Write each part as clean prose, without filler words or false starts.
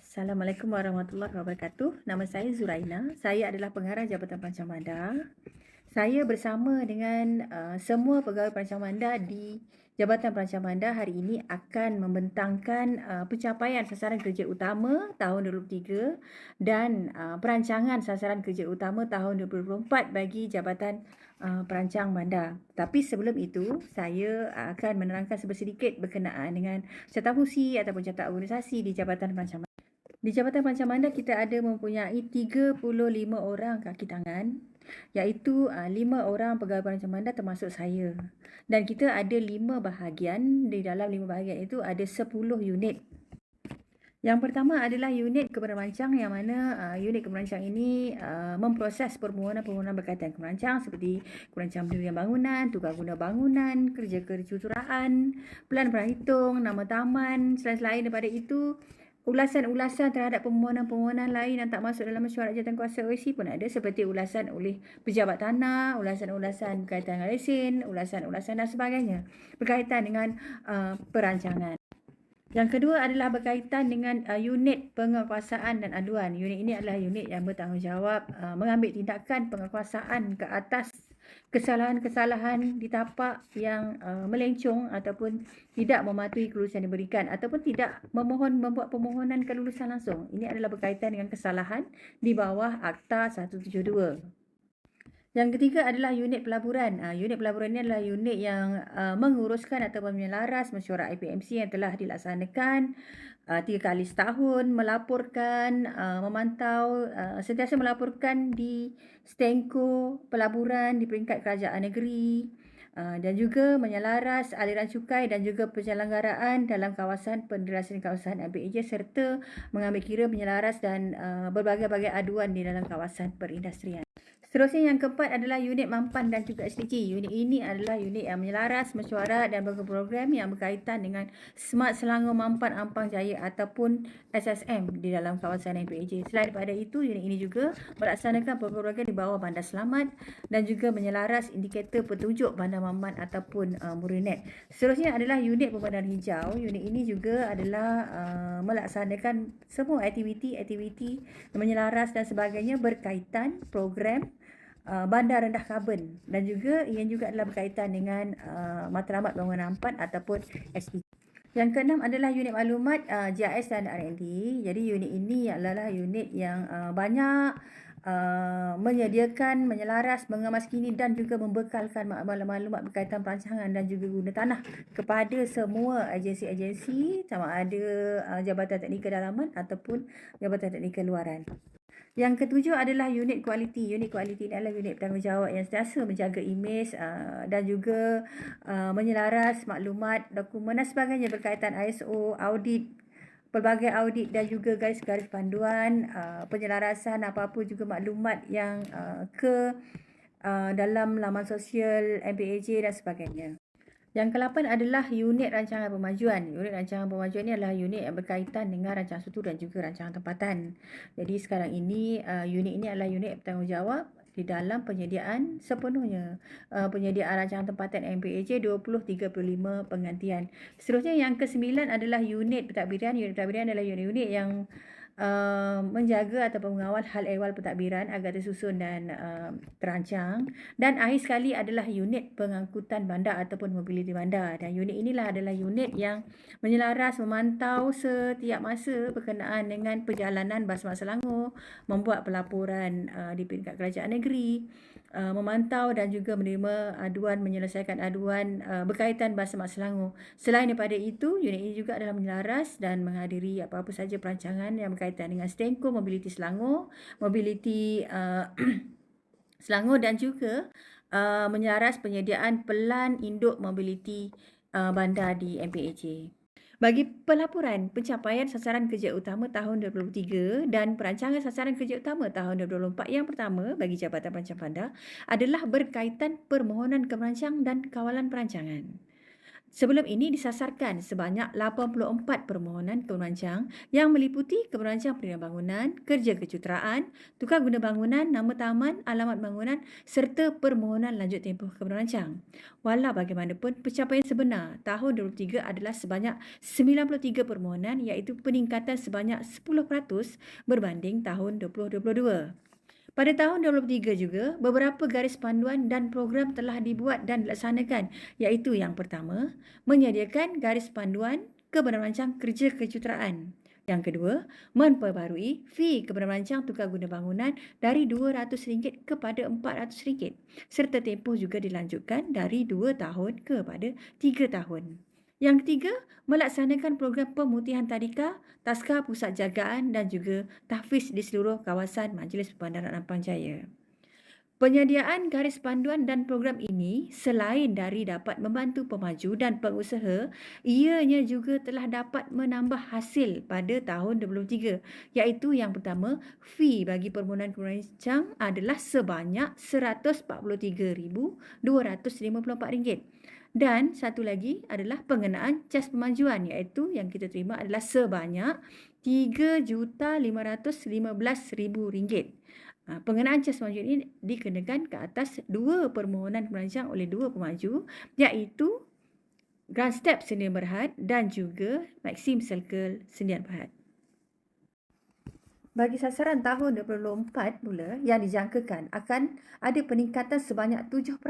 Assalamualaikum warahmatullahi wabarakatuh. Nama saya Zuraina. Saya adalah pengarah Jabatan Perancang Bandar. Saya bersama dengan semua pegawai perancang bandar di Jabatan Perancang Bandar hari ini akan membentangkan pencapaian sasaran kerja utama tahun 2023 dan perancangan sasaran kerja utama tahun 2024 bagi Jabatan Perancang Bandar. Tapi sebelum itu, saya akan menerangkan sedikit berkenaan dengan catatfungsi ataupun catat organisasi di Jabatan Perancang Bandar. Di Jabatan Perancang Bandar kita ada mempunyai 35 orang kaki tangan, iaitu 5 orang pegawai perancang bandar termasuk saya. Dan kita ada 5 bahagian, di dalam 5 bahagian itu ada 10 unit. Yang pertama adalah unit keperancang, yang mana unit keperancang ini memproses permohonan-permohonan berkaitan keperancang seperti keperancang pendirian bangunan, tukar guna bangunan, kerja kejuruteraan, pelan perhitung, nama taman. Selain daripada itu, ulasan-ulasan terhadap permohonan-permohonan lain yang tak masuk dalam mesyuarat jawatankuasa OIC pun ada, seperti ulasan oleh pejabat tanah, ulasan-ulasan berkaitan dengan lesen, ulasan-ulasan dan sebagainya berkaitan dengan perancangan. Yang kedua adalah berkaitan dengan unit penguasaan dan aduan. Unit ini adalah unit yang bertanggungjawab mengambil tindakan penguasaan ke atas kesalahan-kesalahan di tapak yang melencong ataupun tidak mematuhi kelulusan yang diberikan ataupun tidak membuat permohonan kelulusan langsung. Ini adalah berkaitan dengan kesalahan di bawah Akta 172. Yang ketiga adalah unit pelaburan. Unit pelaburan ini adalah unit yang menguruskan ataupun menyelaras mesyuarat IPMC yang telah dilaksanakan 3 kali setahun, melaporkan, memantau, sentiasa melaporkan di Stenko pelaburan di peringkat kerajaan negeri, dan juga menyelaras aliran cukai dan juga penyelenggaraan dalam kawasan penderasaan kawasan ABAJ serta mengambil kira menyelaras dan berbagai-bagai aduan di dalam kawasan perindustrian. Seterusnya yang keempat adalah unit mampan dan juga SDG. Unit ini adalah unit yang menyelaras mesyuarat dan program yang berkaitan dengan Smart Selangor Mampan Ampang Jaya ataupun SSM di dalam kawasan MPAJ. Selain daripada itu, unit ini juga melaksanakan program di bawah Bandar Selamat dan juga menyelaras indikator petunjuk bandar mampan ataupun Murinet. Seterusnya adalah unit pembandaran hijau. Unit ini juga adalah melaksanakan semua aktiviti menyelaras dan sebagainya berkaitan program bandar rendah karbon, dan juga ia juga adalah berkaitan dengan matlamat bangunan ampat ataupun SDG. Yang keenam adalah unit maklumat GIS dan R&D. Jadi unit ini adalah unit yang banyak menyediakan, menyelaras, mengemaskini dan juga membekalkan maklumat berkaitan perancangan dan juga guna tanah kepada semua agensi-agensi, sama ada Jabatan Teknikal Dalaman ataupun Jabatan Teknikal Luaran. Yang ketujuh adalah unit kualiti. Unit kualiti ini adalah unit bertanggungjawab yang sentiasa menjaga imej dan juga menyelaras maklumat, dokumen dan sebagainya berkaitan ISO, audit, pelbagai audit dan juga garis-garis panduan, penyelarasan apa-apa juga maklumat yang ke dalam laman sosial MPAJ dan sebagainya. Yang ke-8 adalah unit rancangan pemajuan. Unit rancangan pemajuan ini adalah unit yang berkaitan dengan rancangan struktur dan juga rancangan tempatan. Jadi sekarang ini unit ini adalah unit bertanggungjawab di dalam penyediaan sepenuhnya penyediaan rancangan tempatan MPAJ 2035 penggantian. Seterusnya yang ke-9 adalah unit pentadbiran. Unit pentadbiran adalah unit-unit yang menjaga atau mengawal hal ehwal pentadbiran agar tersusun dan terancang. Dan akhir sekali adalah unit pengangkutan bandar ataupun mobiliti bandar. Dan unit inilah adalah unit yang menyelaras, memantau setiap masa berkenaan dengan perjalanan bas Smart Selangor, membuat pelaporan di peringkat kerajaan negeri, memantau dan juga menerima aduan, menyelesaikan aduan berkaitan bas Smart Selangor. Selain daripada itu, unit ini juga adalah menyelaras dan menghadiri apa-apa saja perancangan yang berkaitan dengan Stenko, Mobiliti Selangor, Mobiliti Selangor dan juga menyelaras penyediaan pelan induk mobiliti bandar di MPAJ. Bagi pelaporan pencapaian sasaran kerja utama tahun 2023 dan perancangan sasaran kerja utama tahun 2024, yang pertama bagi Jabatan Perancang Bandar adalah berkaitan permohonan keperancang dan kawalan perancangan. Sebelum ini disasarkan sebanyak 84 permohonan perancang yang meliputi perancang perizinan bangunan, kerja kejuruteraan, tukar guna bangunan, nama taman, alamat bangunan serta permohonan lanjut tempoh perancang. Walau bagaimanapun, pencapaian sebenar tahun 2023 adalah sebanyak 93 permohonan iaitu peningkatan sebanyak 10% berbanding tahun 2022. Pada tahun 2023 juga, beberapa garis panduan dan program telah dibuat dan dilaksanakan iaitu yang pertama, menyediakan garis panduan kepada perancang kerja kejuruteraan. Yang kedua, memperbarui fee kepada perancang tukar guna bangunan dari RM200 kepada RM400 serta tempoh juga dilanjutkan dari 2 tahun kepada 3 tahun. Yang ketiga, melaksanakan program pemutihan tadika, taska pusat jagaan dan juga tahfiz di seluruh kawasan Majlis Perbandaran Ampang Jaya. Penyediaan garis panduan dan program ini selain dari dapat membantu pemaju dan pengusaha, ianya juga telah dapat menambah hasil pada tahun 2023 iaitu yang pertama, fee bagi permohonan perancang adalah sebanyak RM143,254 dan satu lagi adalah pengenaan cas pemajuan iaitu yang kita terima adalah sebanyak RM3,515,000. Pengenaan cas pemajuan ini dikenakan ke atas dua permohonan perancang oleh dua pemaju iaitu Grand Step Sdn Bhd dan juga Maxim Circle Sdn Bhd. Bagi sasaran tahun 2024 pula yang dijangkakan akan ada peningkatan sebanyak 7%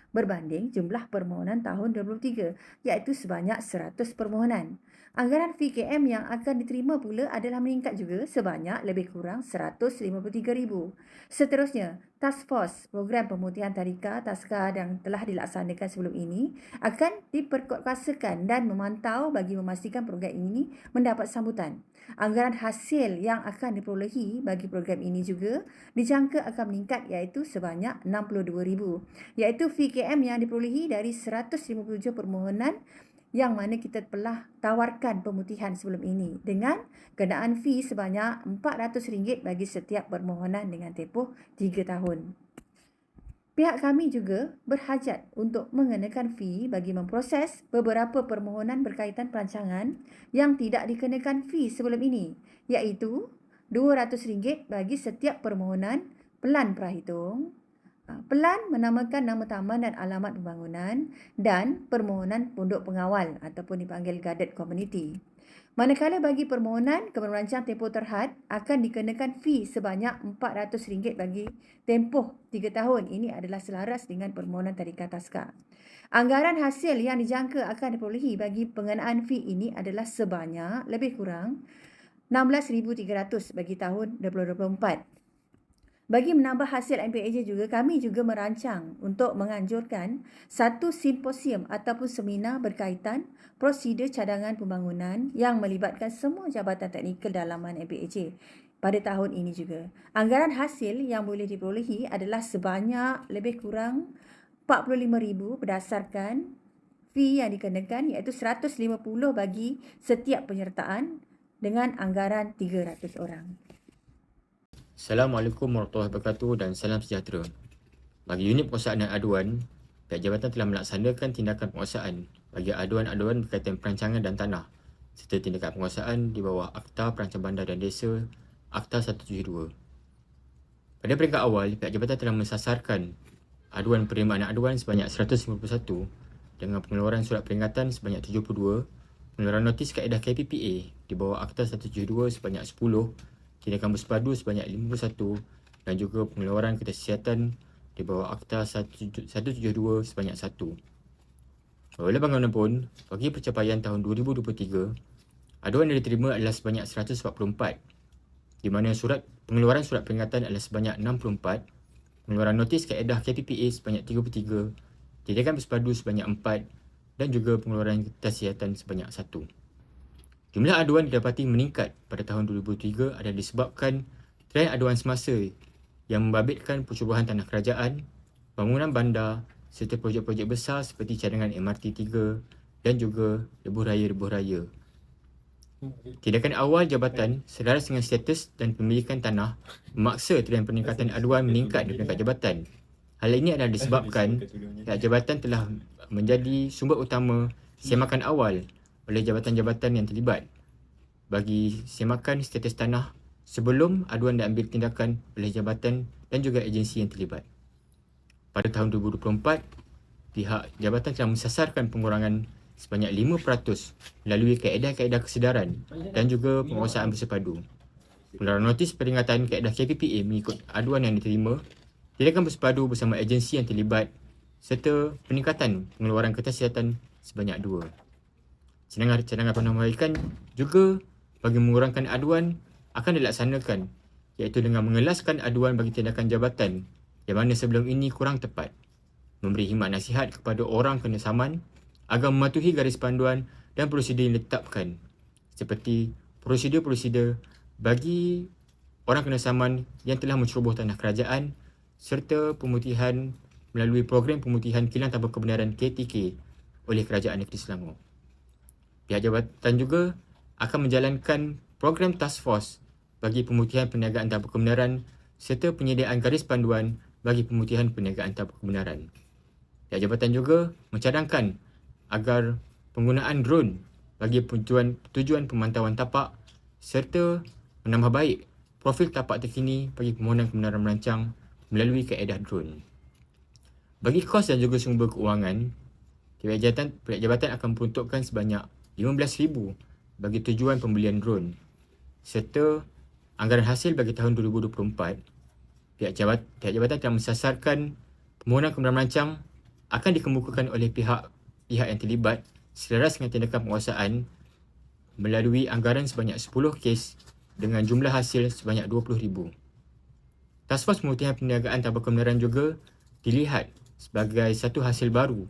berbanding jumlah permohonan tahun 2023 iaitu sebanyak 100 permohonan. Anggaran VKM yang akan diterima pula adalah meningkat juga sebanyak lebih kurang RM153,000. Seterusnya, Task Force Program Pemutihan Tadika Taska yang telah dilaksanakan sebelum ini akan diperkuatkuasakan dan memantau bagi memastikan program ini mendapat sambutan. Anggaran hasil yang akan diperolehi bagi program ini juga dijangka akan meningkat iaitu sebanyak RM62,000 iaitu VKM yang diperolehi dari 157 permohonan yang mana kita telah tawarkan pemutihan sebelum ini dengan kenaan fee sebanyak RM400 bagi setiap permohonan dengan tempoh 3 tahun. Pihak kami juga berhajat untuk mengenakan fee bagi memproses beberapa permohonan berkaitan perancangan yang tidak dikenakan fee sebelum ini iaitu RM200 bagi setiap permohonan pelan prahitung, pelan menamakan nama taman dan alamat pembangunan dan permohonan pondok pengawal ataupun dipanggil guarded community. Manakala bagi permohonan perancang tempoh terhad akan dikenakan fee sebanyak RM400 bagi tempoh 3 tahun. Ini adalah selaras dengan permohonan tadika taska. Anggaran hasil yang dijangka akan diperolehi bagi pengenaan fee ini adalah sebanyak lebih kurang RM16,300 bagi tahun 2024. Bagi menambah hasil MPAJ juga, kami juga merancang untuk menganjurkan satu simposium ataupun seminar berkaitan prosedur cadangan pembangunan yang melibatkan semua jabatan teknikal dalaman MPAJ pada tahun ini juga. Anggaran hasil yang boleh diperolehi adalah sebanyak lebih kurang RM45,000 berdasarkan fee yang dikenakan iaitu RM150 bagi setiap penyertaan dengan anggaran 300 orang. Assalamualaikum warahmatullahi wabarakatuh dan salam sejahtera. Bagi unit penguasaan dan aduan, pihak jabatan telah melaksanakan tindakan penguasaan bagi aduan-aduan berkaitan perancangan dan tanah serta tindakan penguasaan di bawah Akta Perancang Bandar dan Desa Akta 172. Pada peringkat awal, pihak jabatan telah mensasarkan aduan penerimaan aduan sebanyak 151 dengan pengeluaran surat peringatan sebanyak 72, pengeluaran notis kaedah KPPA di bawah Akta 172 sebanyak 10, tindakan bersepadu sebanyak 51 dan juga pengeluaran kertas kesihatan di bawah Akta 172 sebanyak 1. Oleh bagaimanapun, bagi pencapaian tahun 2023, aduan yang diterima adalah sebanyak 144, di mana pengeluaran surat peringatan adalah sebanyak 64, pengeluaran notis kaedah KPPA sebanyak 33, tindakan bersepadu sebanyak 4 dan juga pengeluaran kertas kesihatan sebanyak 1. Jumlah aduan didapati meningkat pada tahun 2003 adalah disebabkan trend aduan semasa yang membabitkan pencubuhan tanah kerajaan, bangunan bandar serta projek-projek besar seperti cadangan MRT 3 dan juga lebuh raya. Tindakan awal jabatan selaras dengan status dan pemilikan tanah memaksa trend peningkatan aduan meningkat di peringkat jabatan. Hal ini adalah disebabkan pihak jabatan telah menjadi sumber utama semakan awal oleh jabatan-jabatan yang terlibat bagi semakan status tanah sebelum aduan diambil tindakan oleh jabatan dan juga agensi yang terlibat. Pada tahun 2024, pihak jabatan telah mensasarkan pengurangan sebanyak 5% melalui kaedah-kaedah kesedaran dan juga penguasaan bersepadu. Pengeluaran notis peringatan kaedah KPPA mengikut aduan yang diterima, tindakan bersepadu bersama agensi yang terlibat serta peningkatan pengeluaran kertas siasatan sebanyak 2. Cadangan penambahkan juga bagi mengurangkan aduan akan dilaksanakan, iaitu dengan mengelaskan aduan bagi tindakan jabatan yang mana sebelum ini kurang tepat, memberi khidmat nasihat kepada orang kena saman agar mematuhi garis panduan dan prosedur yang ditetapkan, seperti prosedur-prosedur bagi orang kena saman yang telah menceroboh tanah kerajaan serta pemutihan melalui program pemutihan kilang tanpa kebenaran KTK oleh Kerajaan Negeri Selangor. Pihak jabatan juga akan menjalankan program task force bagi pemutihan perniagaan tanpa kebenaran serta penyediaan garis panduan bagi pemutihan perniagaan tanpa kebenaran. Pihak jabatan juga mencadangkan agar penggunaan drone bagi tujuan pemantauan tapak serta menambah baik profil tapak terkini bagi permohonan kebenaran merancang melalui kaedah drone. Bagi kos dan juga sumber keuangan, pihak jabatan akan peruntukkan sebanyak RM15,000 bagi tujuan pembelian drone serta anggaran hasil bagi tahun 2024. Pihak jabatan telah mensasarkan permohonan kebenaran merancang akan dikemukakan oleh pihak yang terlibat selaras dengan tindakan penguasaan melalui anggaran sebanyak 10 kes dengan jumlah hasil sebanyak RM20,000. Task Force Pemutihan Perniagaan Tanpa Kebenaran juga dilihat sebagai satu hasil baru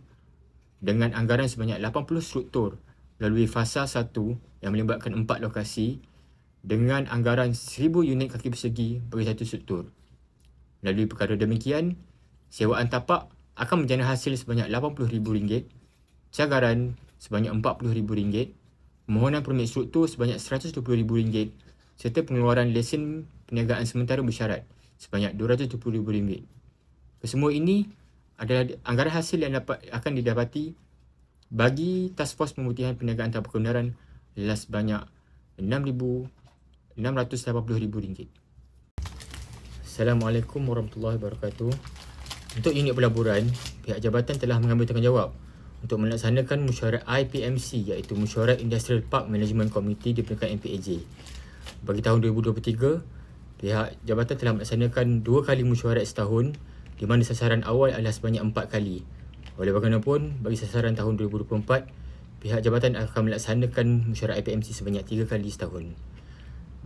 dengan anggaran sebanyak 80 struktur melalui fasa 1 yang melibatkan 4 lokasi dengan anggaran 1,000 unit kaki persegi bagi satu struktur. Melalui perkara demikian, sewaan tapak akan menjana hasil sebanyak RM80,000, cagaran sebanyak RM40,000, permohonan permit struktur sebanyak RM120,000 serta pengeluaran lesen perniagaan sementara bersyarat sebanyak RM270,000. Kesemua ini adalah anggaran hasil yang akan didapati bagi Task Force Pemutihan Perniagaan Tanpa Kebenaran adalah sebanyak RM680,000. Assalamualaikum warahmatullahi wabarakatuh. Untuk unit pelaburan, pihak jabatan telah mengambil tanggungjawab untuk melaksanakan mesyuarat IPMC iaitu Mesyuarat Industrial Park Management Committee di peringkat MPAJ. Bagi tahun 2023, pihak jabatan telah melaksanakan 2 kali mesyuarat setahun di mana sasaran awal adalah sebanyak 4 kali. Oleh bagaimanapun, bagi sasaran tahun 2024, pihak jabatan akan melaksanakan mesyuarat IPMC sebanyak 3 kali setahun.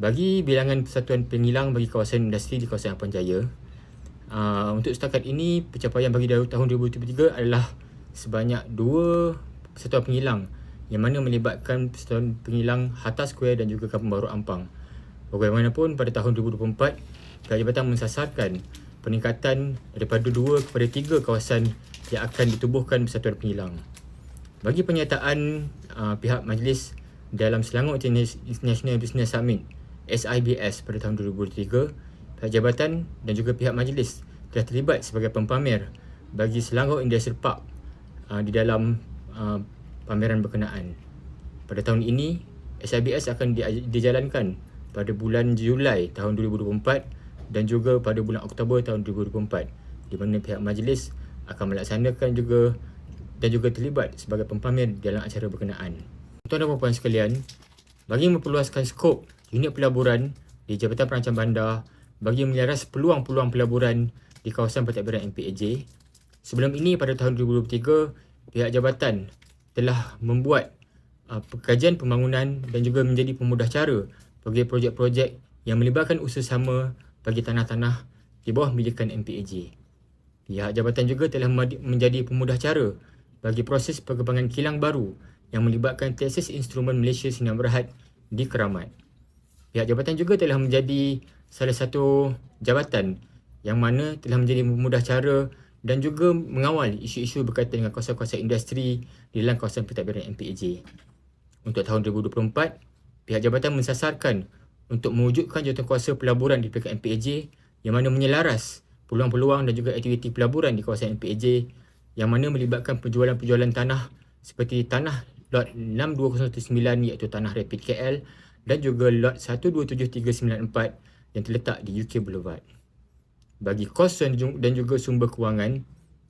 Bagi bilangan persatuan pengilang bagi kawasan industri di kawasan Apan Jaya, untuk setakat ini, pencapaian bagi tahun 2023 adalah sebanyak 2 persatuan pengilang yang mana melibatkan persatuan pengilang Hatta Square dan juga Kampung Baru Ampang. Bagaimanapun, pada tahun 2024, pihak jabatan mensasarkan peningkatan daripada 2 kepada 3 kawasan yang akan ditubuhkan persatuan pengilang. Bagi penyertaan pihak majlis dalam Selangor International Business Summit SIBS pada tahun 2023, pihak jabatan dan juga pihak majlis telah terlibat sebagai pempamer bagi Selangor Industrial Park di dalam pameran berkenaan. Pada tahun ini, SIBS akan dijalankan pada bulan Julai tahun 2024 dan juga pada bulan Oktober tahun 2024, di mana pihak majlis akan melaksanakan juga dan juga terlibat sebagai pempamer dalam acara berkenaan. Tuan dan puan sekalian, bagi memperluaskan skop unit pelaburan di Jabatan Perancang Bandar bagi menyeras peluang-peluang pelaburan di kawasan pentadbiran MPAJ, sebelum ini pada tahun 2023, pihak jabatan telah membuat kajian pembangunan dan juga menjadi pemudah cara bagi projek-projek yang melibatkan usaha sama bagi tanah-tanah di bawah milikan MPAJ. Pihak jabatan juga telah menjadi pemudah cara bagi proses pengembangan kilang baru yang melibatkan Texas Instrument Malaysia Sdn Bhd di Keramat. Pihak jabatan juga telah menjadi salah satu jabatan yang mana telah menjadi pemudah cara dan juga mengawal isu-isu berkaitan dengan kawasan-kawasan industri di dalam kawasan pentadbiran MPAJ. Untuk tahun 2024, pihak jabatan mensasarkan untuk mewujudkan jawatankuasa pelaburan di peringkat MPAJ yang mana menyelaras peluang-peluang dan juga aktiviti pelaburan di kawasan MPAJ yang mana melibatkan penjualan-penjualan tanah seperti tanah lot 62019 iaitu tanah Rapid KL dan juga lot 127394 yang terletak di UK Boulevard. Bagi kos dan juga sumber kewangan,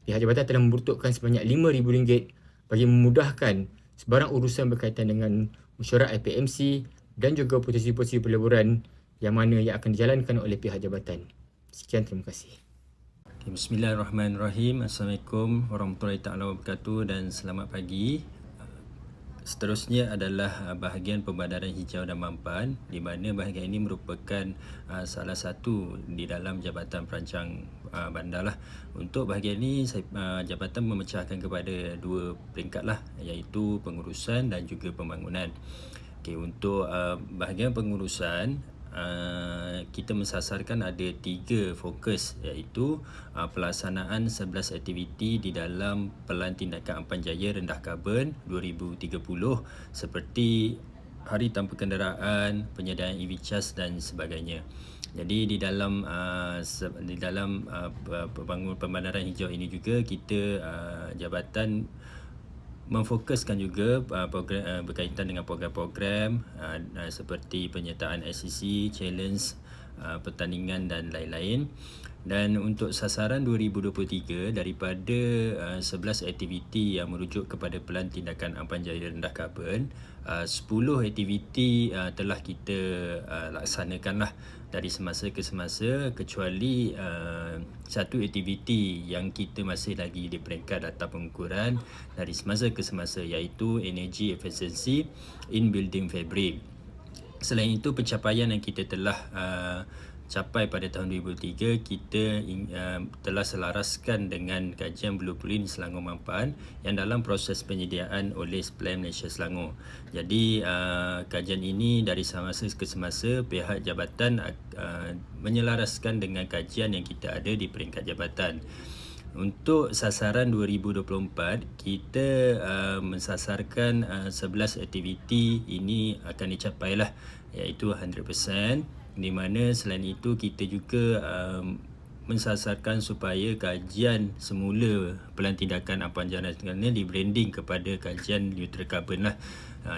pihak jabatan telah membutuhkan sebanyak RM5,000 bagi memudahkan sebarang urusan berkaitan dengan mesyuarat IPMC dan juga posisi-posisi pelaburan yang mana yang akan dijalankan oleh pihak jabatan. Sekian, terima kasih. Bismillahirrahmanirrahim. Assalamualaikum warahmatullahi taala wabarakatuh dan selamat pagi. Seterusnya adalah bahagian pembandaran hijau dan mampan, di mana bahagian ini merupakan salah satu di dalam Jabatan Perancang Bandar lah. Untuk bahagian ini jabatan memecahkan kepada dua peringkat lah, iaitu pengurusan dan juga pembangunan. Okey, untuk bahagian pengurusan, kita mensasarkan ada 3 fokus, iaitu pelaksanaan 11 aktiviti di dalam Pelan Tindakan Ampan Jaya Rendah Karbon 2030 seperti hari tanpa kenderaan, penyediaan EV charge dan sebagainya. Jadi di dalam pembandaran hijau ini juga kita jabatan memfokuskan juga program berkaitan dengan program-program seperti penyertaan SCC, challenge, pertandingan dan lain-lain. Dan untuk sasaran 2023 daripada 11 aktiviti yang merujuk kepada Pelan Tindakan Ampan Jaya Rendah Karbon, 10 aktiviti telah kita laksanakanlah dari semasa ke semasa, kecuali satu aktiviti yang kita masih lagi di peringkat data pengukuran dari semasa ke semasa, iaitu Energy Efficiency in Building Fabric. Selain itu, pencapaian yang kita telah capai pada tahun 2003, kita telah selaraskan dengan kajian blueprint Selangor Mampan yang dalam proses penyediaan oleh Plan Malaysia Selangor. Jadi kajian ini dari semasa ke semasa pihak jabatan menyelaraskan dengan kajian yang kita ada di peringkat jabatan. Untuk sasaran 2024, kita mensasarkan 11 aktiviti ini akan dicapailah, iaitu 100%. Di mana selain itu kita juga mensasarkan supaya kajian semula Pelan Tindakan Ampan Jaya Rendah di branding kepada kajian neutral carbon lah.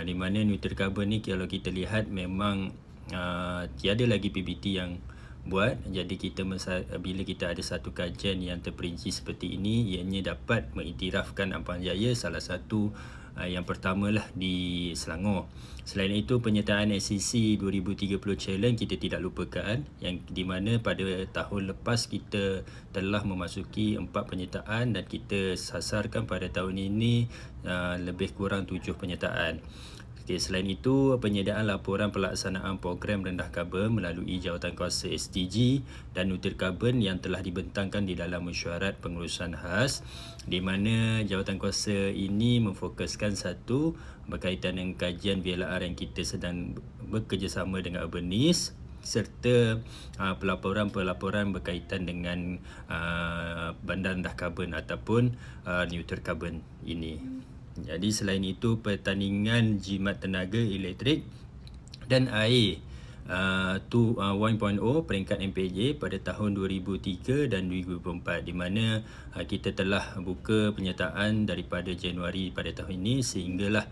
Di mana neutral carbon ni kalau kita lihat memang tiada lagi PBT yang buat. Jadi kita bila kita ada satu kajian yang terperinci seperti ini, ianya dapat mengiktirafkan Ampan Jaya salah satu yang pertamalah di Selangor. Selain itu, penyertaan SCC 2030 Challenge kita tidak lupakan, yang di mana pada tahun lepas kita telah memasuki 4 penyertaan dan kita sasarkan pada tahun ini lebih kurang 7 penyertaan. Okay, selain itu, penyediaan laporan pelaksanaan program rendah karbon melalui Jawatankuasa SDG dan neutral karbon yang telah dibentangkan di dalam mesyuarat pengurusan khas, di mana Jawatankuasa ini memfokuskan satu berkaitan dengan kajian VLR yang kita sedang bekerjasama dengan Urbanis, serta pelaporan-pelaporan berkaitan dengan bandar rendah karbon ataupun neutral karbon ini. Jadi selain itu, pertandingan jimat tenaga elektrik dan air 1.0 peringkat MPJ pada tahun 2003 dan 2004, di mana kita telah buka penyertaan daripada Januari pada tahun ini sehinggalah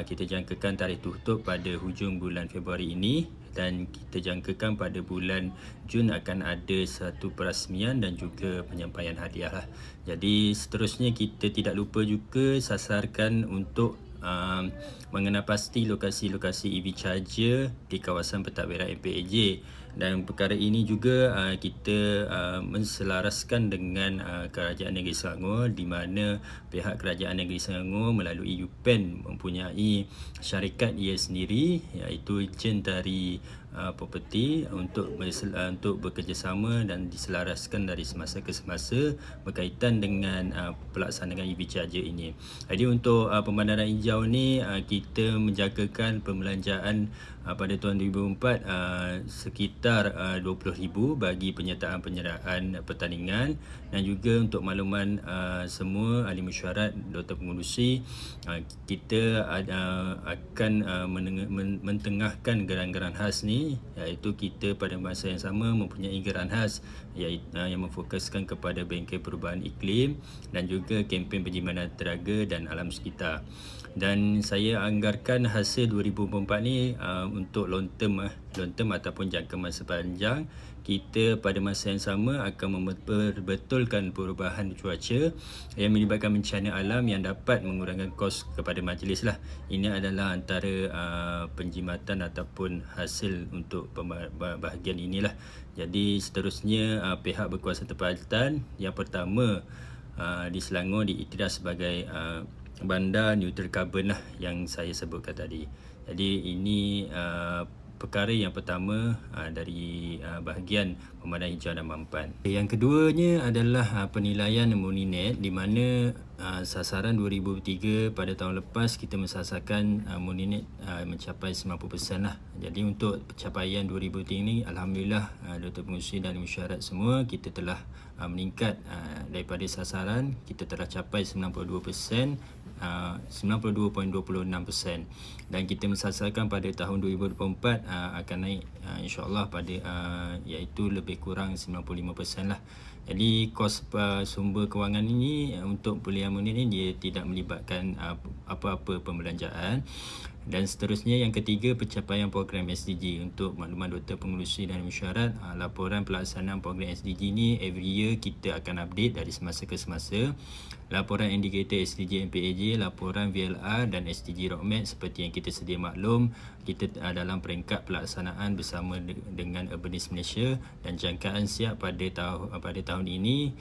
kita jangkakan tarikh tutup pada hujung bulan Februari ini, dan kita jangkakan pada bulan Jun akan ada satu perasmian dan juga penyampaian hadiah lah. Jadi seterusnya kita tidak lupa juga sasarkan untuk mengenal pasti lokasi-lokasi EV charger di kawasan pentadbiran MPAJ, dan perkara ini juga kita menselaraskan dengan Kerajaan Negeri Selangor, di mana pihak Kerajaan Negeri Selangor melalui UPEN mempunyai syarikat ia sendiri, iaitu Jentari Property, untuk bekerjasama dan diselaraskan dari semasa ke semasa berkaitan dengan pelaksanaan EV charger ini. Jadi untuk pembandaran hijau ni kita menjagakan pembelanjaan pada tahun 2004 sekitar 20,000 bagi penyertaan pertandingan, dan juga untuk makluman semua ahli mesyuarat, doktor pengurusi, kita akan mentengahkan geran-geran khas ni, iaitu kita pada masa yang sama mempunyai geran khas yang memfokuskan kepada bengkel perubahan iklim dan juga kempen penjimanan teraga dan alam sekitar. Dan saya anggarkan hasil 2024 ni untuk long term ataupun jangka masa panjang. Kita pada masa yang sama akan memperbetulkan perubahan cuaca yang melibatkan bencana alam yang dapat mengurangkan kos kepada majlis lah. Ini adalah antara penjimatan ataupun hasil untuk bahagian inilah. Jadi seterusnya pihak berkuasa tempatan yang pertama di Selangor diiktiraf sebagai bandar neutral carbon lah yang saya sebutkan tadi. Jadi ini perkara yang pertama dari bahagian pemandangan hijau dan mampan. Yang keduanya adalah penilaian Moninet, di mana sasaran 2003 pada tahun lepas kita mensasarkan Moninet mencapai 90% lah. Jadi untuk pencapaian 2003 ini, alhamdulillah Doktor Pengurusi dan Mesyuarat semua kita telah meningkat daripada sasaran, kita telah capai 92%, 92.26%, dan kita mensasarkan pada tahun 2024 akan naik insya-Allah pada iaitu lebih kurang 95% lah. Jadi kos sumber kewangan ini untuk pilihan Moninet ini dia tidak melibatkan apa-apa pembelanjaan. Dan seterusnya yang ketiga, pencapaian program SDG. Untuk makluman Doktor Pengurusi dan Mesyuarat, laporan pelaksanaan program SDG ni every year kita akan update dari semasa ke semasa. Laporan indikator SDG MPAJ, laporan VLR dan SDG Roadmap seperti yang kita sedia maklum, kita dalam peringkat pelaksanaan bersama dengan Urbanist Malaysia, dan jangkaan siap pada tahun ini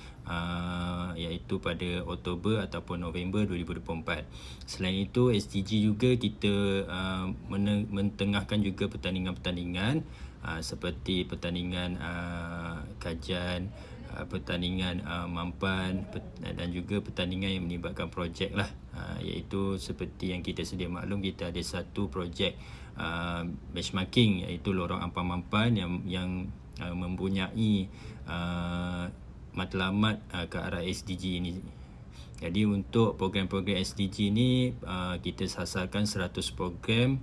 iaitu pada Oktober ataupun November 2024. Selain itu SDG juga kita mentengahkan juga pertandingan-pertandingan seperti pertandingan kajian, pertandingan mampan dan juga pertandingan yang melibatkan projek lah, iaitu seperti yang kita sedia maklum, kita ada satu projek benchmarking iaitu lorong ampang mampan yang mempunyai matlamat ke arah SDG ini. Jadi untuk program-program SDG ni kita sasarkan 100 program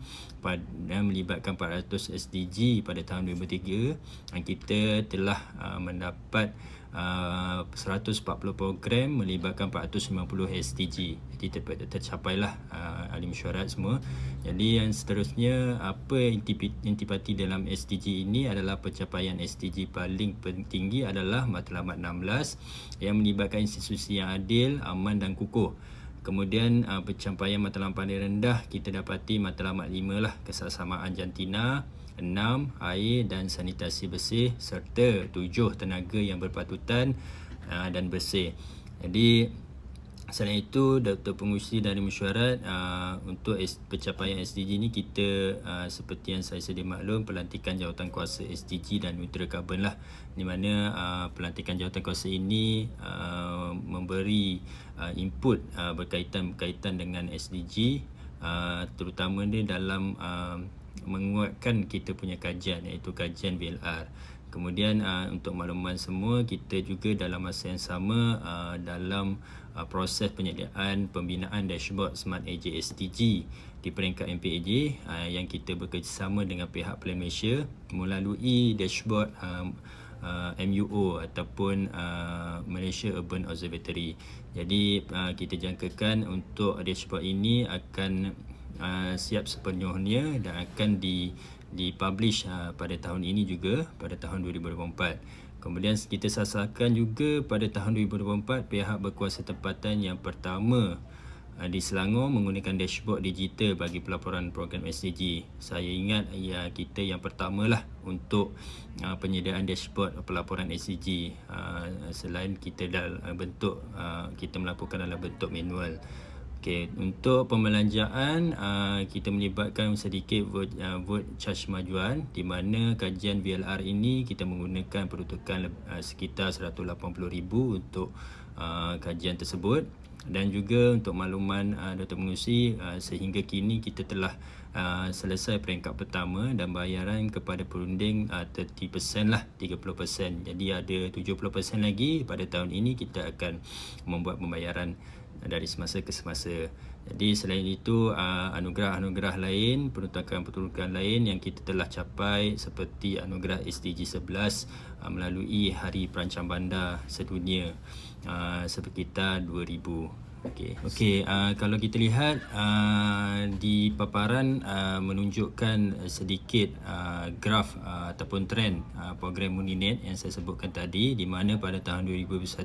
dan melibatkan 400 SDG pada tahun 2003, dan kita telah mendapat 140 program melibatkan 450 SDG. Jadi tercapailah ahli mesyuarat semua. Jadi yang seterusnya, apa intipati dalam SDG ini adalah pencapaian SDG paling tinggi adalah matlamat 16 yang melibatkan institusi yang adil, aman dan kukuh. Kemudian pencapaian matlamat paling rendah kita dapati matlamat 5 lah, kesesamaan jantina, 6 air dan sanitasi bersih, serta 7 tenaga yang berpatutan dan bersih. Jadi selain itu, Doktor Pengurusi dari Mesyuarat untuk pencapaian SDG ni kita seperti yang saya sedia maklum, pelantikan jawatan kuasa SDG dan neutral carbon lah, di mana pelantikan jawatan kuasa ini memberi input berkaitan dengan SDG, terutama dia dalam menguatkan kita punya kajian, iaitu kajian VLR. Kemudian untuk makluman semua, kita juga dalam masa yang sama dalam proses penyediaan pembinaan dashboard Smart AJ SDG di peringkat MPAJ yang kita bekerjasama dengan pihak Plan Malaysia melalui dashboard MUO ataupun Malaysia Urban Observatory. Jadi kita jangkakan untuk dashboard ini akan siap sepenuhnya dan akan dipublish pada tahun ini juga, pada tahun 2024. Kemudian kita sasarkan juga pada tahun 2024 pihak berkuasa tempatan yang pertama di Selangor menggunakan dashboard digital bagi pelaporan program SDG. Saya ingat kita yang pertamalah untuk penyediaan dashboard pelaporan SDG, selain kita dalam bentuk kita melaporkan dalam bentuk manual. Okey, untuk pembelanjaan kita melibatkan sedikit vote charge kemajuan, di mana kajian VLR ini kita menggunakan peruntukan sekitar 180,000 untuk kajian tersebut. Dan juga untuk makluman Dr. Mengusi, sehingga kini kita telah selesai peringkat pertama dan bayaran kepada perunding 30% lah, 30%. Jadi ada 70% lagi pada tahun ini kita akan membuat pembayaran dari semasa ke semasa. Jadi selain itu anugerah-anugerah lain, peruntukan-peruntukan lain yang kita telah capai seperti anugerah SDG 11 melalui Hari Perancang Bandar Sedunia sekitar 2000. Okey, kalau kita lihat di paparan menunjukkan sedikit graf ataupun trend program Muninet yang saya sebutkan tadi, di mana pada tahun 2021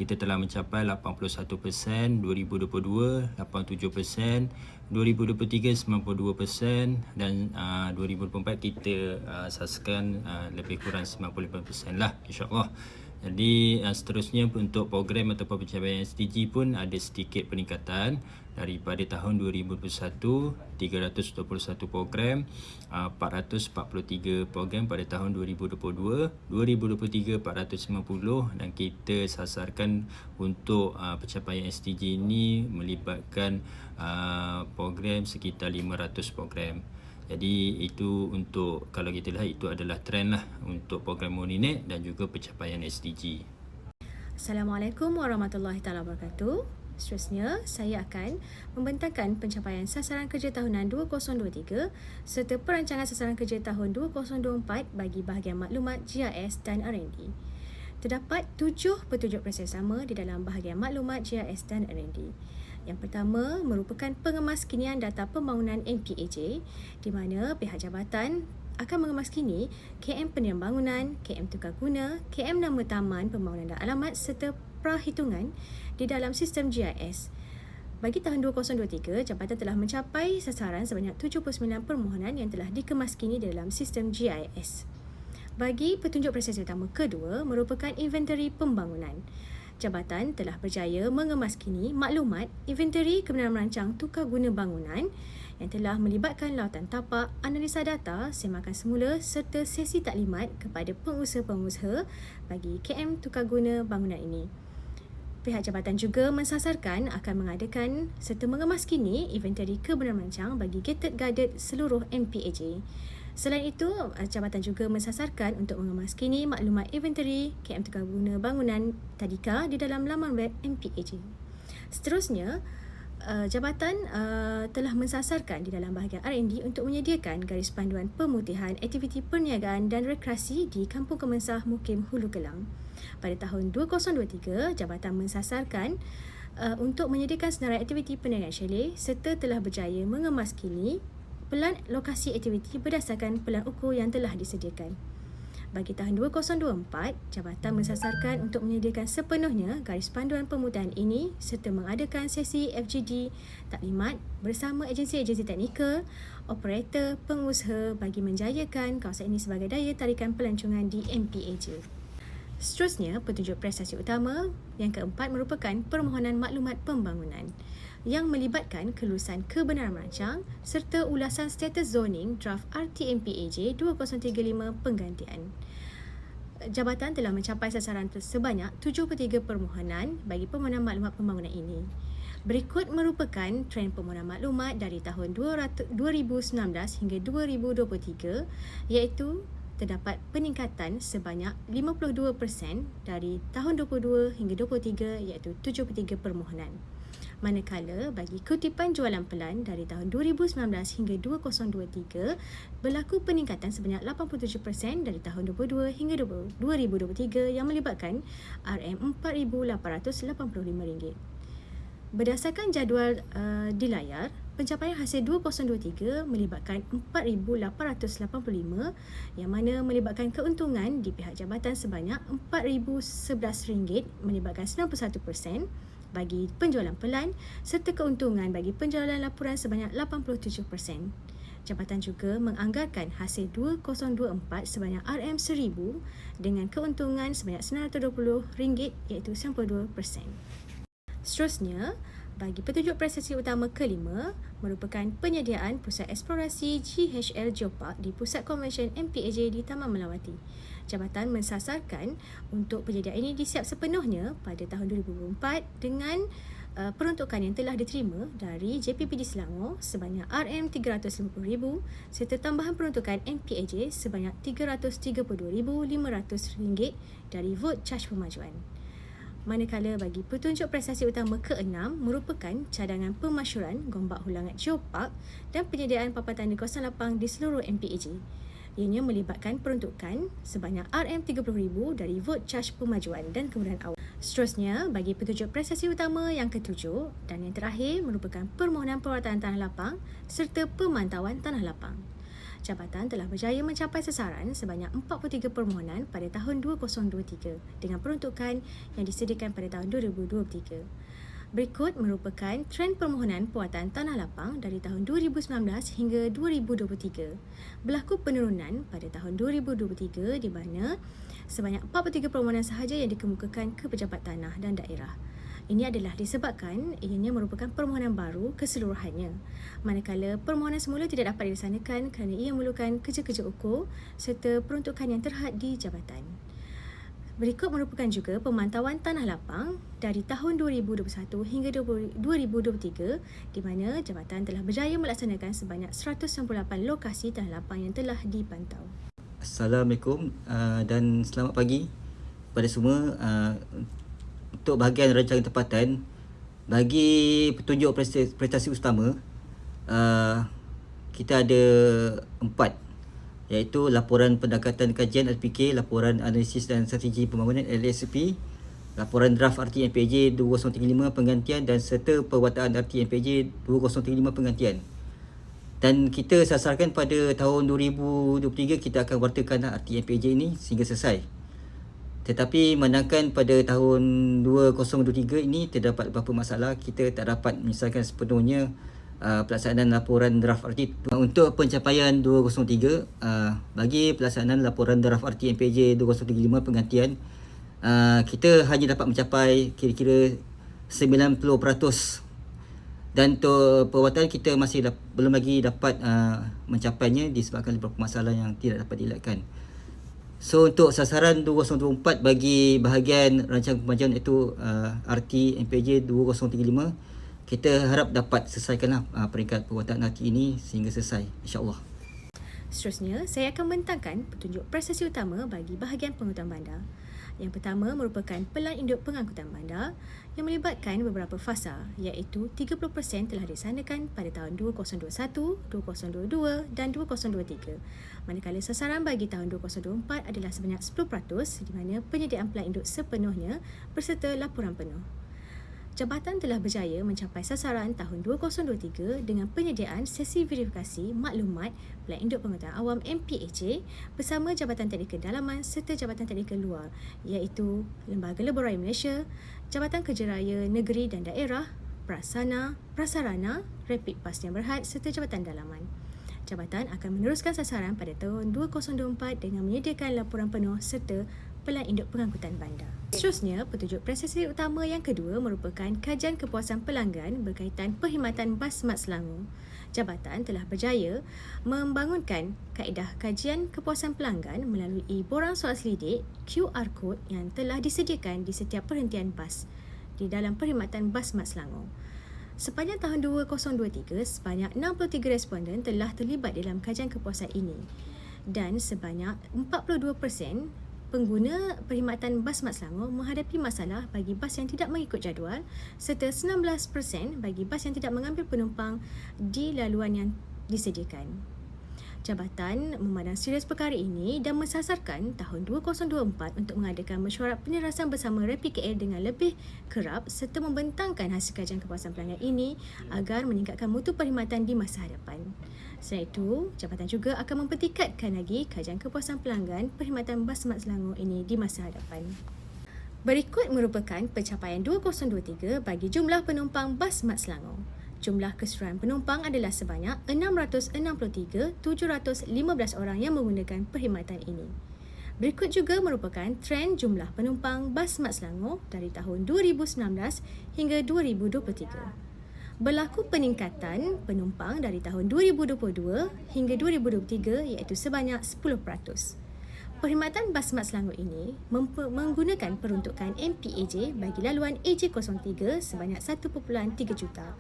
kita telah mencapai 81%, 2022 87%, 2023 92% dan 2024 kita asaskan lebih kurang 95% lah, insya-Allah. Jadi seterusnya untuk program ataupun pencapaian SDG pun ada sedikit peningkatan daripada tahun 2021 321 program, 443 program pada tahun 2022, 2023 450 dan kita sasarkan untuk pencapaian SDG ini melibatkan program sekitar 500 program. Jadi itu untuk, kalau kita lihat itu adalah trend lah untuk program Muninet dan juga pencapaian SDG. Assalamualaikum warahmatullahi wabarakatuh. Seterusnya, saya akan membentangkan pencapaian sasaran kerja tahunan 2023 serta perancangan sasaran kerja tahun 2024 bagi bahagian maklumat GIS dan R&D. Terdapat 7 petunjuk kerjasama di dalam bahagian maklumat GIS dan R&D. Yang pertama merupakan pengemaskinian data pembangunan MPAJ di mana pihak jabatan akan mengemaskini KM pendiam bangunan, KM tukar guna, KM nama taman, pembangunan dan alamat serta prahitungan di dalam sistem GIS. Bagi tahun 2023, jabatan telah mencapai sasaran sebanyak 79 permohonan yang telah dikemaskini di dalam sistem GIS. Bagi petunjuk proses utama kedua merupakan inventory pembangunan. Jabatan telah berjaya mengemaskini maklumat inventory kebenaran merancang tukar guna bangunan yang telah melibatkan lautan tapak, analisa data, semakan semula serta sesi taklimat kepada pengusaha-pengusaha bagi KM tukar guna bangunan ini. Pihak jabatan juga mensasarkan akan mengadakan serta mengemaskini inventory kebenaran merancang bagi gated guarded seluruh MPAJ. Selain itu, jabatan juga mensasarkan untuk mengemaskini maklumat inventory KM tukar guna bangunan tadika di dalam laman web MPAJ. Seterusnya, jabatan telah mensasarkan di dalam bahagian R&D untuk menyediakan garis panduan pemutihan aktiviti perniagaan dan rekreasi di Kampung Kemensah Mukim Hulu Kelang. Pada tahun 2023, jabatan mensasarkan untuk menyediakan senarai aktiviti perniagaan chalet serta telah berjaya mengemaskini pelan lokasi aktiviti berdasarkan pelan ukur yang telah disediakan. Bagi tahun 2024, jabatan mensasarkan untuk menyediakan sepenuhnya garis panduan pemutihan ini serta mengadakan sesi FGD taklimat bersama agensi-agensi teknikal, operator, pengusaha bagi menjayakan kawasan ini sebagai daya tarikan pelancongan di MPAJ. Seterusnya, petunjuk prestasi utama yang keempat merupakan permohonan maklumat pembangunan yang melibatkan kelulusan kebenaran merancang serta ulasan status zoning draft RTMPAJ 2035 penggantian. Jabatan telah mencapai sasaran sebanyak 73 permohonan bagi permohonan maklumat pembangunan ini. Berikut merupakan trend permohonan maklumat dari tahun 2019 hingga 2023 iaitu terdapat peningkatan sebanyak 52% dari tahun 22 hingga 23 iaitu 73 permohonan. Manakala bagi kutipan jualan pelan dari tahun 2019 hingga 2023 berlaku peningkatan sebanyak 87% dari tahun 22 hingga 2023 yang melibatkan RM4,885. Berdasarkan jadual di layar, pencapaian hasil 2023 melibatkan 4,885 yang mana melibatkan keuntungan di pihak jabatan sebanyak RM4,011 melibatkan 91% bagi penjualan pelan serta keuntungan bagi penjualan laporan sebanyak 87%. Jabatan juga menganggarkan hasil 2024 sebanyak RM1,000 dengan keuntungan sebanyak RM920 iaitu 92%. Seterusnya, bagi petunjuk prestasi utama kelima merupakan penyediaan pusat eksplorasi GHL Geopark di Pusat Konvensyen MPAJ di Taman Melawati. Jabatan mensasarkan untuk penyediaan ini disiap sepenuhnya pada tahun 2024 dengan peruntukan yang telah diterima dari JPPD Selangor sebanyak RM350,000 serta tambahan peruntukan MPAJ sebanyak RM332,500 dari Vote Charge Pemajuan. Manakala bagi petunjuk prestasi utama ke-6 merupakan cadangan pemasyuran Gombak Hulangat Geopark dan penyediaan papan tanda kawasan lapang di seluruh MPAJ. Ianya melibatkan peruntukan sebanyak RM30,000 dari Vote Charge Pemajuan dan Kemudahan Awam. Seterusnya, bagi petunjuk prestasi utama yang ke-7 dan yang terakhir merupakan permohonan perwatan tanah lapang serta pemantauan tanah lapang. Jabatan telah berjaya mencapai sasaran sebanyak 43 permohonan pada tahun 2023 dengan peruntukan yang disediakan pada tahun 2023. Berikut merupakan trend permohonan puatan tanah lapang dari tahun 2019 hingga 2023. Berlaku penurunan pada tahun 2023 di mana sebanyak 43 permohonan sahaja yang dikemukakan ke pejabat tanah dan daerah. Ini adalah disebabkan ianya merupakan permohonan baru keseluruhannya. Manakala permohonan semula tidak dapat dilaksanakan kerana ia memerlukan kerja-kerja ukur serta peruntukan yang terhad di jabatan. Berikut merupakan juga pemantauan tanah lapang dari tahun 2021 hingga 2023 di mana jabatan telah berjaya melaksanakan sebanyak 198 lokasi tanah lapang yang telah dipantau. Assalamualaikum dan selamat pagi kepada semua. Untuk bahagian rancangan tempatan, bagi petunjuk prestasi utama, kita ada 4, iaitu laporan pendekatan kajian LPK, laporan analisis dan strategi pembangunan LSP, laporan draft RT MPJ 2035 penggantian dan serta perwataan RT MPJ 2035 penggantian. Dan kita sasarkan pada tahun 2023 kita akan wartakan RT MPJ ini sehingga selesai. Tetapi manakala pada tahun 2023 ini terdapat beberapa masalah, kita tak dapat menyelesaikan sepenuhnya pelaksanaan laporan draft RT. Untuk pencapaian 2003, bagi pelaksanaan laporan draft RT MPJ 2035 penggantian, kita hanya dapat mencapai kira-kira 90%. Dan untuk perwatan kita masih belum lagi dapat mencapainya disebabkan beberapa masalah yang tidak dapat dielakkan. So untuk sasaran 2024 bagi bahagian rancangan pemajuan iaitu RT MPJ 2035, kita harap dapat selesaikanlah peringkat perwatan RT ini sehingga selesai, insya-Allah. Seterusnya, saya akan membentangkan petunjuk prestasi utama bagi bahagian pengangkutan bandar. Yang pertama merupakan pelan induk pengangkutan bandar yang melibatkan beberapa fasa, iaitu 30% telah dilaksanakan pada tahun 2021, 2022 dan 2023. Manakala sasaran bagi tahun 2024 adalah sebanyak 10% di mana penyediaan pelan induk sepenuhnya berserta laporan penuh. Jabatan telah berjaya mencapai sasaran tahun 2023 dengan penyediaan sesi verifikasi maklumat Pelan Induk Pengetahuan Awam MPAJ bersama Jabatan Teknikal Dalaman serta Jabatan Teknikal Luar iaitu Lembaga Lebuh Raya Malaysia, Jabatan Kerja Raya Negeri dan Daerah, Prasarana, Rapid Pass yang berhad serta Jabatan Dalaman. Jabatan akan meneruskan sasaran pada tahun 2024 dengan menyediakan laporan penuh serta Pelan Induk Pengangkutan Bandar. Seterusnya, petunjuk prestasi utama yang kedua merupakan kajian kepuasan pelanggan berkaitan perkhidmatan bas Mat Selangor. Jabatan telah berjaya membangunkan kaedah kajian kepuasan pelanggan melalui borang soal selidik QR Code yang telah disediakan di setiap perhentian bas di dalam perkhidmatan bas Mat Selangor. Sepanjang tahun 2023, sebanyak 63 responden telah terlibat dalam kajian kepuasan ini dan sebanyak 42% pengguna perkhidmatan bas Mat Selangor menghadapi masalah bagi bas yang tidak mengikut jadual serta 19% bagi bas yang tidak mengambil penumpang di laluan yang disediakan. Jabatan memandang serius perkara ini dan mensasarkan tahun 2024 untuk mengadakan mesyuarat penyelarasan bersama RAPKL dengan lebih kerap serta membentangkan hasil kajian kepuasan pelanggan ini agar meningkatkan mutu perkhidmatan di masa hadapan. Selain itu, jabatan juga akan mempertingkatkan lagi kajian kepuasan pelanggan perkhidmatan bas Mat Selangor ini di masa hadapan. Berikut merupakan pencapaian 2023 bagi jumlah penumpang bas Mat Selangor. Jumlah keseluruhan penumpang adalah sebanyak 663,715 orang yang menggunakan perkhidmatan ini. Berikut juga merupakan trend jumlah penumpang bas Mat Selangor dari tahun 2019 hingga 2023. Berlaku peningkatan penumpang dari tahun 2022 hingga 2023 iaitu sebanyak 10%. Perkhidmatan Bas Smart Selangor ini menggunakan peruntukan MPAJ bagi laluan AJ03 sebanyak 1.3 juta.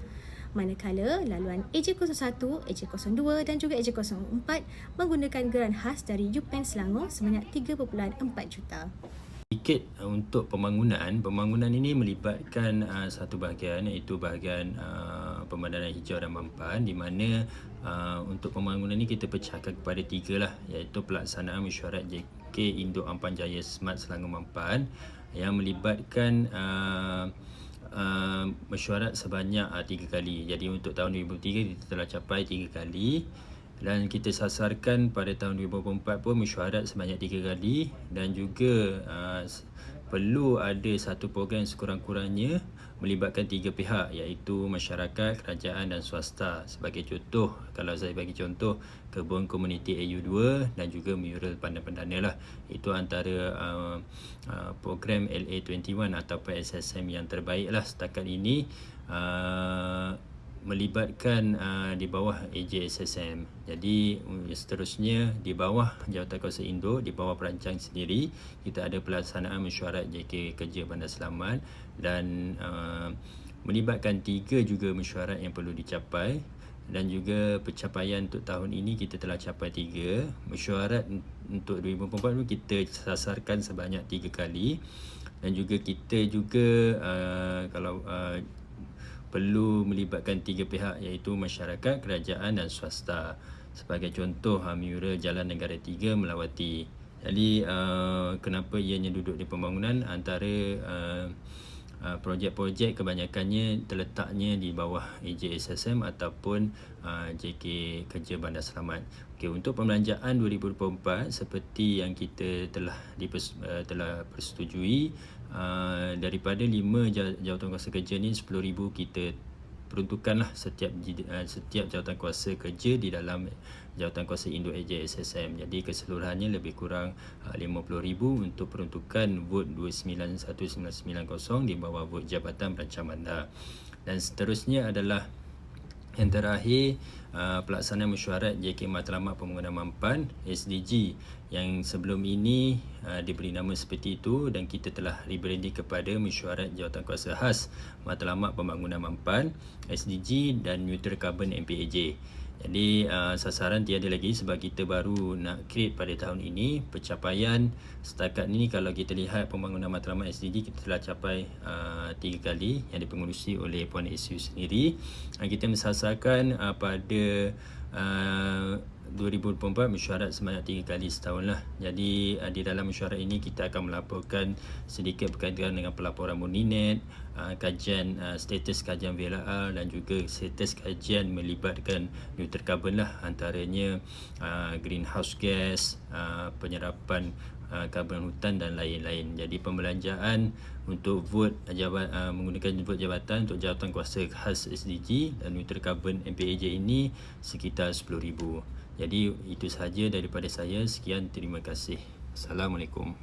Manakala laluan AJ01, AJ02 dan juga AJ04 menggunakan geran khas dari UPenn Selangor sebanyak 3.4 juta. Sedikit untuk pembangunan ini melibatkan satu bahagian, iaitu bahagian pemandangan hijau dan mampan, di mana untuk pembangunan ini kita pecahkan kepada 3 lah, iaitu pelaksanaan mesyuarat JK Indo Ampan Jaya Smart Selangor Mampan yang melibatkan mesyuarat sebanyak 3 kali. Jadi untuk tahun 2003 kita telah capai 3 kali. Dan kita sasarkan pada tahun 2024 pun mesyuarat sebanyak 3 kali. Dan juga perlu ada satu program sekurang-kurangnya melibatkan 3 pihak, iaitu masyarakat, kerajaan dan swasta. Sebagai contoh, kalau saya bagi contoh, Kebun Komuniti AU2 dan juga mural Pandan Pendana lah. Itu antara program LA21 atau SSM yang terbaik lah setakat ini, melibatkan di bawah AJSSM. Jadi seterusnya di bawah Jawatankuasa Induk, di bawah perancang sendiri, kita ada pelaksanaan mesyuarat JK Kerja Bandar Selamat dan melibatkan 3 juga mesyuarat yang perlu dicapai. Dan juga pencapaian untuk tahun ini kita telah capai 3 mesyuarat. Untuk 2024 kita sasarkan sebanyak 3 kali. Dan juga kita juga kalau perlu melibatkan 3 pihak, iaitu masyarakat, kerajaan dan swasta. Sebagai contoh, mural Jalan Negara 3 Melawati. Jadi kenapa ianya duduk di pembangunan? Antara projek-projek kebanyakannya terletaknya di bawah AJSSM ataupun JK Kerja Bandar Selamat. Okey, untuk pembelanjaan 2024 seperti yang kita telah persetujui, daripada 5 jawatankuasa kerja ni 10,000 kita peruntukkanlah setiap jawatankuasa kerja di dalam Jawatankuasa Induk AJSSM. Jadi keseluruhannya lebih kurang 50,000 untuk peruntukan vote 291990 di bawah vote Jabatan Perancang Bandar. Dan seterusnya adalah yang terakhir, pelaksanaan mesyuarat JK Matlamat Pembangunan Mampan SDG, yang sebelum ini diberi nama seperti itu dan kita telah rebranding kepada mesyuarat Jawatankuasa Khas Matlamat Pembangunan Mampan SDG dan Neutral Carbon MPAJ. Jadi sasaran tiada lagi sebab kita baru nak create pada tahun ini. Pencapaian setakat ini, kalau kita lihat pembangunan matlamat SDG, kita telah capai 3 kali yang dipengurusi oleh Puan SU sendiri. Kita mensasarkan pada 2024 mesyuarat sebanyak 3 kali setahun lah. Jadi di dalam mesyuarat ini kita akan melaporkan sedikit berkaitan dengan pelaporan Moninet, kajian status kajian VLR dan juga status kajian melibatkan neutral carbon lah, antaranya greenhouse gas, penyerapan karbon hutan dan lain-lain. Jadi pembelanjaan untuk vote menggunakan vote jabatan untuk Jawatankuasa Khas SDG dan neutral carbon MPAJ ini sekitar 10,000. Jadi itu sahaja daripada saya. Sekian, terima kasih. Assalamualaikum.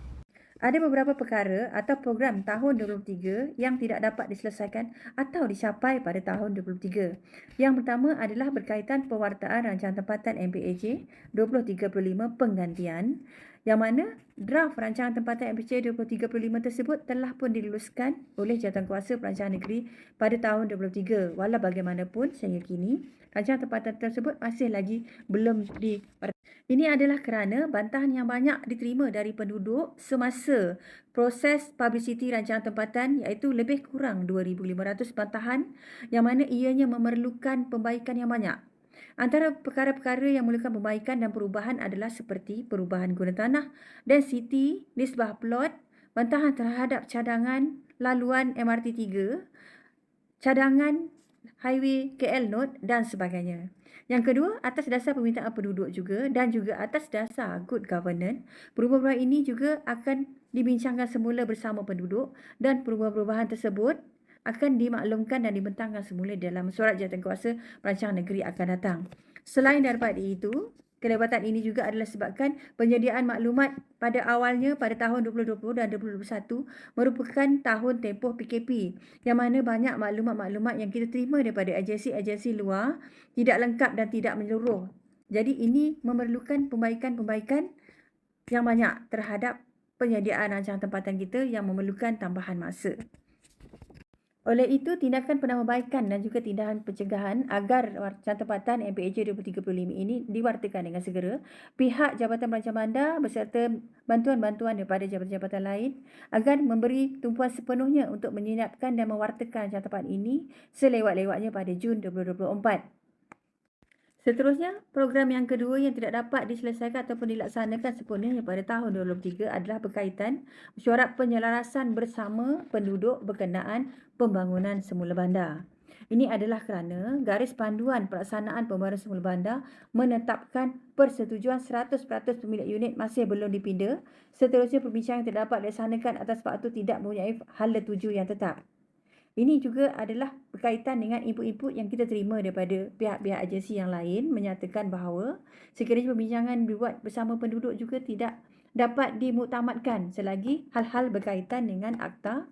Ada beberapa perkara atau program tahun 2023 yang tidak dapat diselesaikan atau dicapai pada tahun 2023. Yang pertama adalah berkaitan pewartaan rancangan tempatan MPAJ 2035 penggantian, yang mana draft rancangan tempatan MPAJ 2035 tersebut telah pun diluluskan oleh Jawatankuasa Perancangan Negeri pada tahun 2023. Walau bagaimanapun sehingga kini rancangan tempatan tersebut masih lagi belum Ini adalah kerana bantahan yang banyak diterima dari penduduk semasa proses publicity rancangan tempatan, iaitu lebih kurang 2,500 bantahan yang mana ianya memerlukan pembaikan yang banyak. Antara perkara-perkara yang memerlukan pembaikan dan perubahan adalah seperti perubahan guna tanah, density, nisbah plot, bantahan terhadap cadangan laluan MRT 3, cadangan highway KL Node dan sebagainya. Yang kedua, atas dasar permintaan penduduk juga dan juga atas dasar good governance, perubahan-perubahan ini juga akan dibincangkan semula bersama penduduk dan perubahan-perubahan tersebut akan dimaklumkan dan dibentangkan semula dalam surat Jawatankuasa Perancangan Negeri akan datang. Selain daripada itu, kelibatan ini juga adalah sebabkan penyediaan maklumat pada awalnya pada tahun 2020 dan 2021 merupakan tahun tempoh PKP, yang mana banyak maklumat-maklumat yang kita terima daripada agensi-agensi luar tidak lengkap dan tidak menyeluruh. Jadi ini memerlukan pembaikan-pembaikan yang banyak terhadap penyediaan rancangan tempatan kita yang memerlukan tambahan masa. Oleh itu, tindakan penambahbaikan dan juga tindakan pencegahan agar rancangan tempatan MPAJ 2035 ini diwartakan dengan segera, pihak Jabatan Perancang Bandar beserta bantuan-bantuan daripada jabatan-jabatan lain akan memberi tumpuan sepenuhnya untuk menyiapkan dan mewartakan rancangan tempatan ini selewat-lewatnya pada Jun 2024. Seterusnya, program yang kedua yang tidak dapat diselesaikan ataupun dilaksanakan sepenuhnya pada tahun 2023 adalah berkaitan mesyuarat penyelarasan bersama penduduk berkenaan pembangunan semula bandar. Ini adalah kerana garis panduan pelaksanaan pembangunan semula bandar menetapkan persetujuan 100% pemilik unit masih belum dipinda. Seterusnya, perbincangan tidak dapat dilaksanakan atas sebab itu tidak mempunyai hala tuju yang tetap. Ini juga adalah berkaitan dengan input-input yang kita terima daripada pihak-pihak agensi yang lain menyatakan bahawa sekiranya perbincangan dibuat bersama penduduk juga tidak dapat dimuktamadkan selagi hal-hal berkaitan dengan akta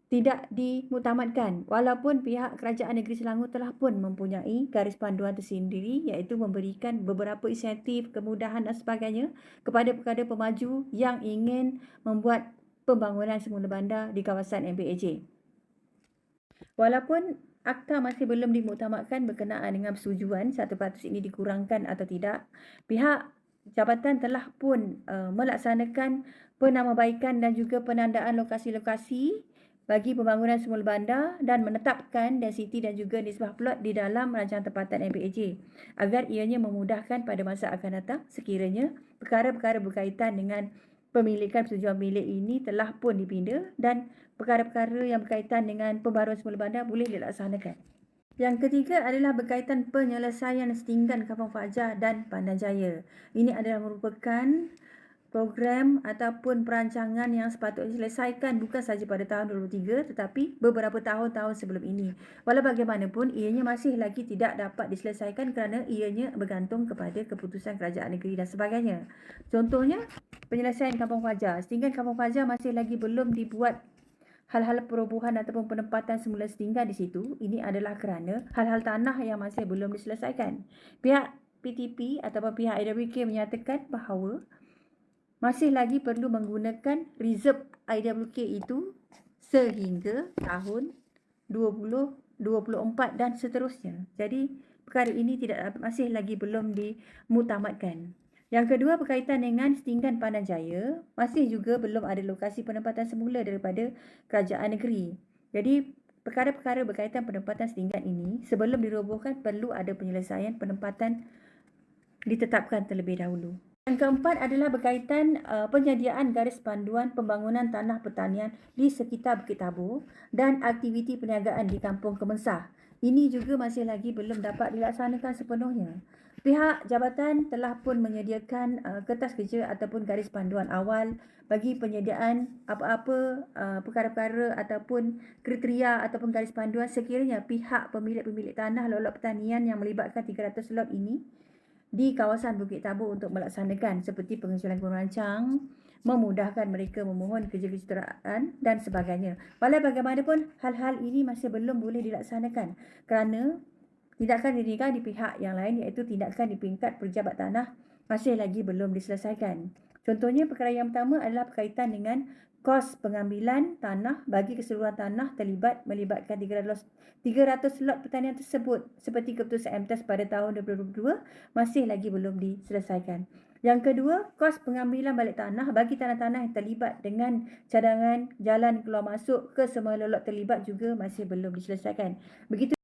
tidak dimuktamadkan, walaupun pihak Kerajaan Negeri Selangor telah pun mempunyai garis panduan tersendiri iaitu memberikan beberapa insentif, kemudahan dan sebagainya kepada pengadil pemaju yang ingin membuat pembangunan semula bandar di kawasan MPAJ. Walaupun akta masih belum dimuktamadkan berkenaan dengan persetujuan 1% ini dikurangkan atau tidak, pihak jabatan telah pun melaksanakan penambahbaikan dan juga penandaan lokasi-lokasi bagi pembangunan semula bandar dan menetapkan densiti dan juga nisbah plot di dalam rancangan tempatan MPAJ agar ianya memudahkan pada masa akan datang sekiranya perkara-perkara berkaitan dengan pemilikan persetujuan milik ini telah pun dipinda dan perkara-perkara yang berkaitan dengan pembaruan semula bandar boleh dilaksanakan. Yang ketiga adalah berkaitan penyelesaian setinggan Kampung Fajar dan Pandan Jaya. Ini adalah merupakan program ataupun perancangan yang sepatutnya diselesaikan bukan sahaja pada tahun 2023 tetapi beberapa tahun-tahun sebelum ini. Walau bagaimanapun, ianya masih lagi tidak dapat diselesaikan kerana ianya bergantung kepada keputusan kerajaan negeri dan sebagainya. Contohnya, penyelesaian Kampung Fajar. Setinggan Kampung Fajar masih lagi belum dibuat hal-hal perobohan ataupun penempatan semula setinggan di situ. Ini adalah kerana hal-hal tanah yang masih belum diselesaikan. Pihak PTP ataupun pihak IWK menyatakan bahawa masih lagi perlu menggunakan reserve IWK itu sehingga tahun 2024 dan seterusnya. Jadi perkara ini masih lagi belum dimuktamadkan. Yang kedua berkaitan dengan setinggan Pandan Jaya, masih juga belum ada lokasi penempatan semula daripada kerajaan negeri. Jadi perkara-perkara berkaitan penempatan setinggan ini sebelum dirobohkan perlu ada penyelesaian penempatan ditetapkan terlebih dahulu. Yang keempat adalah berkaitan penyediaan garis panduan pembangunan tanah pertanian di sekitar Bukit Tabur dan aktiviti perniagaan di Kampung Kemensah. Ini juga masih lagi belum dapat dilaksanakan sepenuhnya. Pihak jabatan telah pun menyediakan kertas kerja ataupun garis panduan awal bagi penyediaan apa-apa perkara-perkara ataupun kriteria ataupun garis panduan sekiranya pihak pemilik-pemilik tanah lot pertanian yang melibatkan 300 lot ini di kawasan Bukit Tabur untuk melaksanakan seperti pengecualian perancang, memudahkan mereka memohon kejuruteraan dan sebagainya. Walau bagaimanapun, hal-hal ini masih belum boleh dilaksanakan kerana tindakan di pihak yang lain iaitu tindakan di peringkat pejabat tanah masih lagi belum diselesaikan. Contohnya, perkara yang pertama adalah berkaitan dengan kos pengambilan tanah bagi keseluruhan tanah melibatkan 300 lot pertanian tersebut seperti keputusan MTAS pada tahun 2022 masih lagi belum diselesaikan. Yang kedua, kos pengambilan balik tanah bagi tanah-tanah yang terlibat dengan cadangan jalan keluar masuk ke semua lot terlibat juga masih belum diselesaikan. Begitu